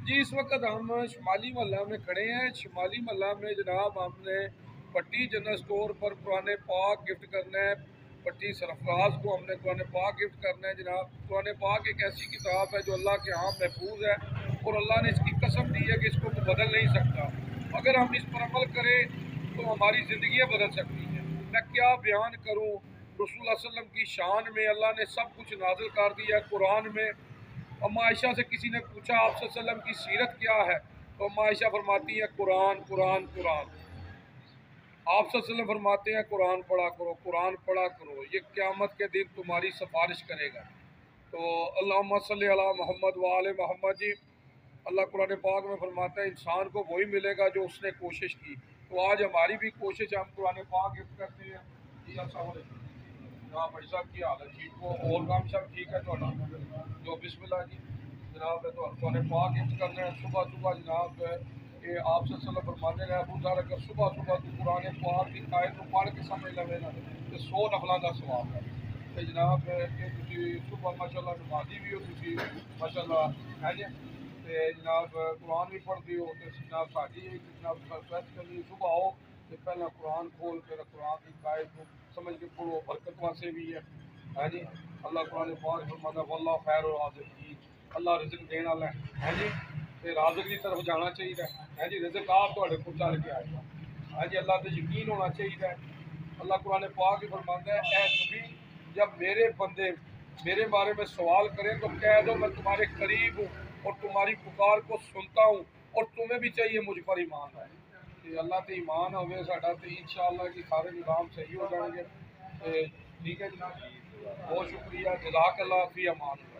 جی اس وقت ہم شمالی محلہ میں کھڑے ہیں۔ شمالی محلہ میں جناب ہم نے پٹی جنرل سٹور پر قرآن پاک گفٹ کرنا ہے۔ پٹی سرفراز کو ہم نے قرآن پاک گفٹ کرنا ہے جناب۔ قرآن پاک ایک ایسی کتاب ہے جو اللہ کے ہاں محفوظ ہے اور اللہ نے اس کی قسم دی ہے کہ اس کو بدل نہیں سکتا۔ اگر ہم اس پر عمل کریں تو ہماری زندگیاں بدل سکتی ہیں۔ میں کیا بیان کروں، رسول اللہ صلی اللہ علیہ وسلم کی شان میں اللہ نے سب کچھ نازل کر دیا ہے قرآن میں۔ اما عائشہ سے کسی نے پوچھا آپ صلی اللہ علیہ وسلم کی سیرت کیا ہے، تو اما عائشہ فرماتی ہیں قرآن قرآن قرآن۔ آپ صلی اللہ علیہ وسلم فرماتے ہیں قرآن پڑھا کرو، قرآن پڑھا کرو، یہ قیامت کے دن تمہاری سفارش کرے گا۔ تو اللہم صلی علی محمد وآل محمد جی، اللہ قرآن پاک میں فرماتا ہے انسان کو وہی ملے گا جو اس نے کوشش کی۔ تو آج ہماری بھی کوشش ہے، ہم قرآن پاک گفٹ کرتے ہیں۔ جی السلام علیکم جناب بھائی صاحب کی حالت ٹھیک ہو اور کام سب ٹھیک ہے؟ تو بسم اللہ جی جناب تو قرآن پاک گفٹ کرنا ہے۔ صبح صبح جناب کہ آپ صلی اللہ علیہ وسلم فرماتے ہیں ابو ذر اگر صبح صبح تو قرآن پاک کی آیت کو پڑھ کے سمجھ لوے نا تو 100 نفلاں دا ثواب ہے۔ تو جناب کہ تسی صبح ماشاءاللہ نمازی بھی ہو، تسی ماشاءاللہ ہے جی تے جناب قرآن بھی پڑھتے ہو، تے جناب ساڈی جناب سرپرست کرنی صبح آؤ تے پہلا قرآن کھول کے قرآن کی آیت کو سمجھ کے پڑھو، برکت واسطے بھی ہے جی۔ اللہ قرآن پاک فرماتا ہے واللہ خیر الرازقین، اللہ رزق دینے والا ہے جی، تے رازق کی طرف جانا چاہیے ہے جی، رزق آپ تہاڈے کول چل کے آئے گا ہے جی، اللہ تے یقین ہونا چاہیے۔ اللہ قرآن پاک ہی فرماتا ہے اے نبی جب میرے بندے میرے بارے میں سوال کریں تو کہہ دو میں تمہارے قریب ہوں اور تمہاری پکار کو سنتا ہوں، اور تمہیں بھی چاہیے مجھ پر ایمان لائے کہ اللہ تے ایمان ہوئے ساڈا تے انشاءاللہ کہ سارے نظام صحیح ہو جائیں گے۔ ٹھیک ہے جناب، بہت شکریہ، جزاک اللہ، فی امان اللہ۔